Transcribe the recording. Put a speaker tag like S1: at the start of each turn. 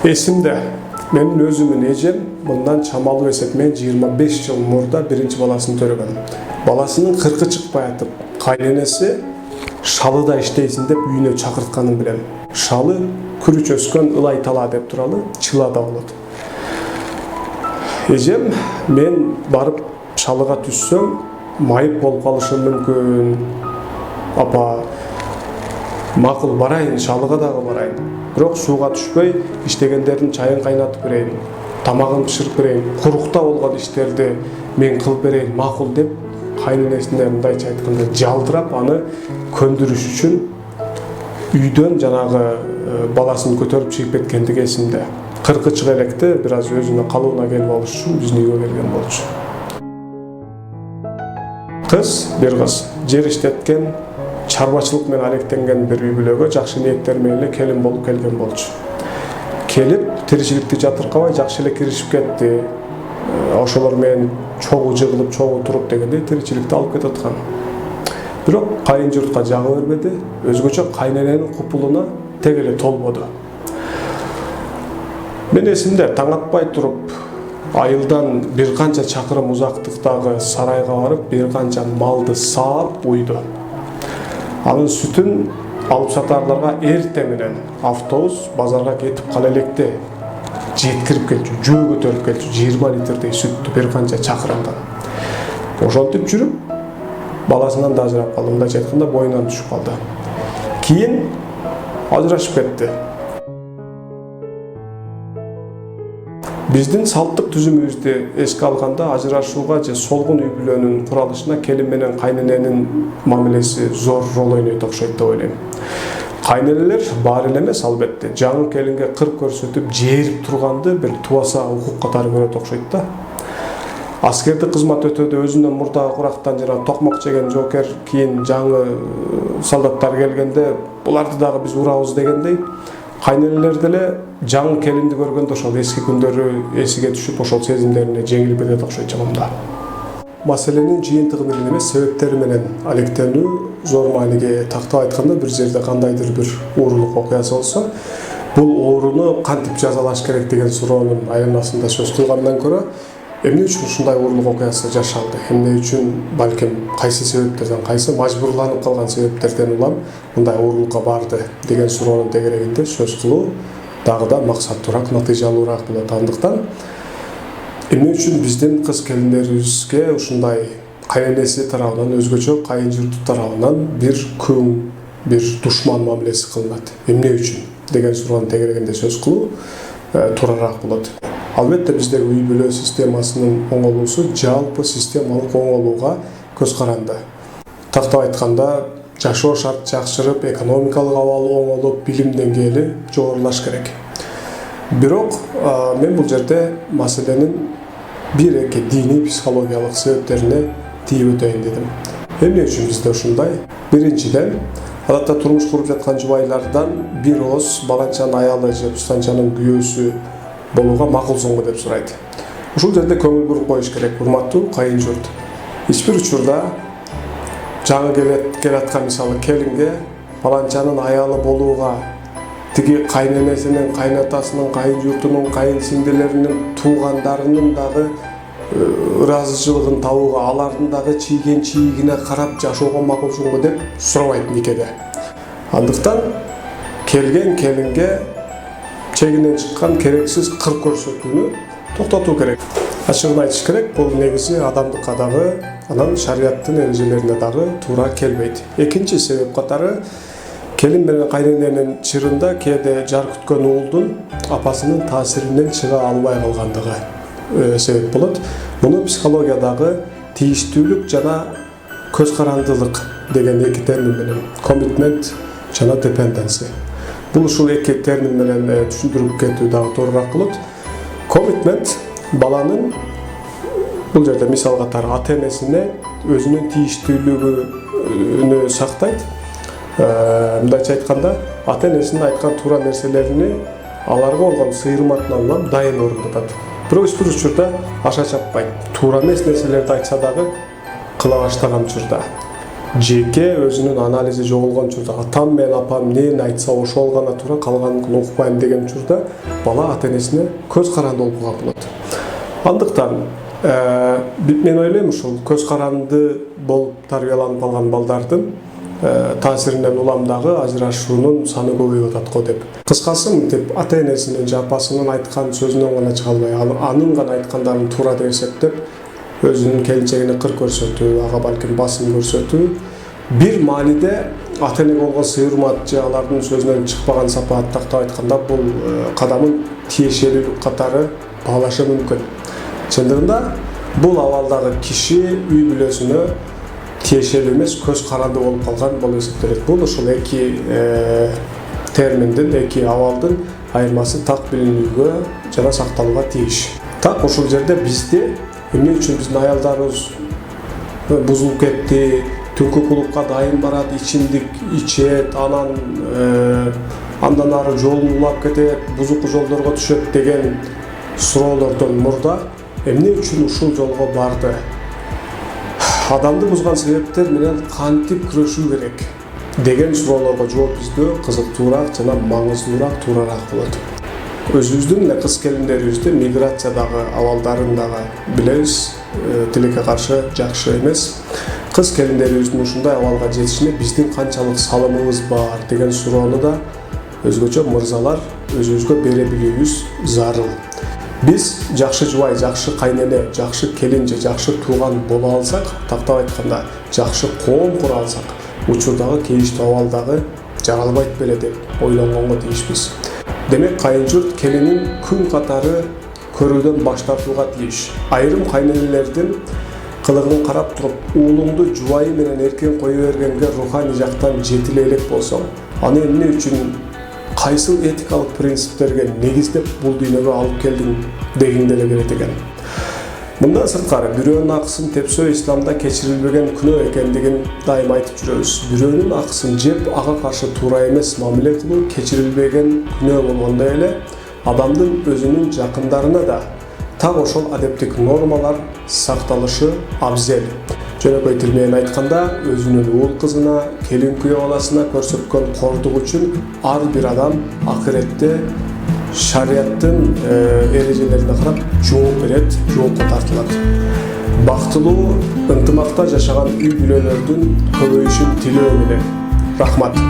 S1: Esimde, benim özümün ejim bundan çamalı esetmeyen 25 yıl murda birinci balasını törөгөн. Balasının 40'ı çıkpay atıp, kaynenesi şalıda işteysin dep үйüne çakırtkanын bilem. Şalı күрүч өскөн ылай тала деп туралы чылада болот. Эжем мен барып шалыга түссөм, майып болуп калышым мүмкүн. Апа, макул барайын, шалыга дагы барайын. Бирок сууга түшпөй, иштегендердин чайын кайнатып берейин, тамагын бышырып берейин, курукта болгон иштерди мен кылып берейин, макул деп кайненесине мындайча айтканда жалдырап аны көндүрүш үчүн үйдөн жанагы баласын көтөрүп чыгып кеткендиги эсимде. 40 чыга электе бир аз өзүнө калууна келип алыш үчүн биздин үйгө келген болчу. Бир кыз жер иштеткен, чарбачылык менен алектенген бир үй бүлөгө жакшы ниеттер менен келин болуп келген болчу. Келип тиричиликти жатыркабай жакшы эле киришип кетти. Ошолор менен чогуу жыгылып, чогуу туруп дегендей тиричиликти алып кетип аткан. Бирок кайын журтка жагы бербеди, өзгөчө кайнененин купулуна тег эле толбоду. Мен эсимде таң атпай туруп, айылдан бир канча чакырым узактыктагы сарайга барып, бир канча малды саап уйду. Анын сүтүн алып сатарларга эрте менен автобус базарга кетип кала электе жеткирип келчү, жөө көтөрүп келчү, 20 литрдей сүттү бир канча чакырымдан. Ошентип жүрүп, баласынан да ажырап калды, мындайча айтканда боюнан түшүп калды. Кийин ажырашып кетти. Биздин салттык түзүмүбүздү эске алганда ажырашууга же солгун үй бүлөнүн куралышына келин менен кайнененин мамилеси зор рол ойнойт окшойт деп ойлойм. Кайненелер баары эле эмес албетте. Жаңы келинге кыр көрсөтүп, жээрип турганды бир тубаса укук катары көрөт окшойт да. Аскердик кызмат өтөдө өзүнөн мурдагы курактан жана токмок жеген жоокер кийин жаңы солдаттар келгенде буларды дагы биз урабыз дегендей, кайненелер деле жаңы келинди көргөндө ошол эски күндөрү эсиге түшүп, ошол сезимдерине жеңилип кетет окшойт чамамда. Маселенин жыйынтыгы менен эмес, себептери менен алектенүү зор мааниге тактап айтканда бир жерде кандайдыр бир уурулук окуясы болсо, бул ооруну кантип жазалаш керек деген суроонун айырмасында сөз кылгандан көрө, эмне үчүн ушундай уурулук окуясы жашалды, эмне үчүн балким кайсы себептерден, кайсы мажбурланып калган себептерден улам мындай уурулукка барды деген суроонун тегерегинде сөз кылуу дагы да максаттуураак, натыйжалуураак болот. Андыктан эмне үчүн биздин кыз келиндерибизге ушундай кайненеси тарабынан, өзгөчө кайын журту тарабынан бир күң, бир душман мамилеси кылынат, эмне үчүн деген суроонун тегерегинде сөз кылуу туурараак болот. Албетте биздеги үй бүлө системасынын оңолуусу жалпы системалык оңолууга көз каранды. Тактап айтканда, жашоо шарт жакшырып, экономикалык абалы оңолуп, билим деңгээли жогорулаш керек. Бирок мен бул жерде маселенин бир-эки диний психологиялык себептерине тийип өтөйүн дедим. Эмне үчүн бизде ушундай? Биринчиден, адатта турмуш куруп жаткан жубайлардан бир ооз баланчанын аялы же бустанчанын күйөөсү болууга макулсуңбу деп сурайт. Ушул жерде көңүл буруп коюш керек, урматтуу кайын журт. Эч бир учурда жаңы келаткан мисалы келинге баланчанын аялы болууга тиги кайненесинин, кайнатасынын, кайын журтунун, кайын сиңдилеринин, туугандарынын дагы ыраазычылыгын табууга, алардын дагы чийген чийигине карап жашоого макулсуңбу деп сурабайт никеде. Андыктан келген келинге чегинен чыккан керексиз кыр көрсөтүүнү токтотуу керек. Ачыгын айтыш керек, бул негизи адамдыкка дагы, анан шариаттын эрежелерине дагы туура келбейт. Экинчи себеп катары, келин менен кайнененин чырында кээде жар күткөн уулдун апасынын таасиринен чыга албай калгандыгы себеп болот. Муну психологиядагы тийиштүүлүк жана көз карандылык деген эки термин менен, commitment жана dependency. Бул ушул эки термин менен түшүндүрүп кетүү дагы туурураак болот. Commitment баланын бул жерде мисал катары ата-энесине өзүнүн тийиштүүлүгүнү сактайт. Мындайча айтканда, ата-энесинин айткан туура нерселерини аларга болгон сыйырматынан улам дайым орундатат. Бирок эч бир учурда аша чаппайт. Туура эмес нерселерди айтса дагы кыла баштаган учурда. жеке өзүнүн анализи жоголгон учурда атам менен апам эмнени айтса ошол гана туура, калганын окупайм деген учурда бала ата энесине көз каранды болуп калган болот. Андыктан мен ойлойм ушул көз каранды болуп тарбияланып калган балдардын таасиринен улам дагы ажырашуунун саны көбөйүп атат го деп. Кыскасы мынтип ата энесинин же апасынын айткан сөзүнөн гана чыга албай, анын гана айткандарын туура деп эсептеп, өзүнүн келинчегине кыр көрсөтүү, ага балким басым көрсөтүү, бир маалиде ата энеге болгон сый урмат же алардын сөзүнөн чыкпаган сапаат тактап айтканда бул кадамын тиешелүүлүк катары баалашы мүмкүн. Чындыгында бул абалдагы киши үй бүлөсүнө тиешелүү эмес, көз каранды болуп калган болуп эсептелет. Бул ушул эки терминдин, эки абалдын айырмасы так билинүүгө жана сакталууга тийиш. Так ошол жерде бизде эмне үчүн биздин аялдарыбыз бузулуп кетти, түнкү клубка дайым барат, ичимдик ичет, андан ары жолун улап кетет, бузук жолдорго түшөт деген суроолордон мурда эмне үчүн ушул жолго барды? Адамды бузган себептер менен кантип күрөшүү керек деген суроолорго жооп издөө кызыктуураак жана маңыздуураак, туурараак болот. Өзүбүздүн кыз келиндерибизди миграциядагы абалдарын дагы билебиз, тилекке каршы жакшы эмес. Кыз келиндерибиздин ушундай абалга жетишине биздин канчалык салымыбыз бар деген суроону да өзгөчө мырзалар өзүбүзгө бере билүүбүз зарыл. Биз жакшы жубай, жакшы кайнене, жакшы келин же жакшы тууган боло алсак, тактап айтканда жакшы коом кура алсак, учурдагы кейиштүү абал дагы жаралбайт беле деп ойлонгонго тийишпиз. Демек кайын журт келинин күн катары көрүүдөн баш тартууга тийиш. Айрым кайненелердин кылыгын карап туруп, уулуңду жубайы менен эркен кое бергенге руханий жактан жетиле элек болсоң, аны эмне үчүн кайсыл этикалык принциптерге негиздеп бул дүйнөгө алып келдиң дегиң деле келет экен. Мындан сырткары бирөөнүн акысын тепсөө исламда кечирилбеген күнөө экендигин дайым айтып жүрөбүз. Бирөөнүн акысын жеп, ага каршы туура эмес мамиле кылуу кечирилбеген күнөө болгондой эле, адамдын өзүнүн жакындарына да так ошол адептик нормалар сакталышы абзел. Жөнөкөй тил менен айтканда, өзүнүн уул кызына, келин күйөө баласына көрсөткөн кордук үчүн ар бир адам акыретте шарияттын эрежелерине карап жооп берет, жоопко тартылат. Бактылуу, ынтымакта жашаган үй бүлөлөрдүн көбөйүшүн тилөө менен. Рахмат.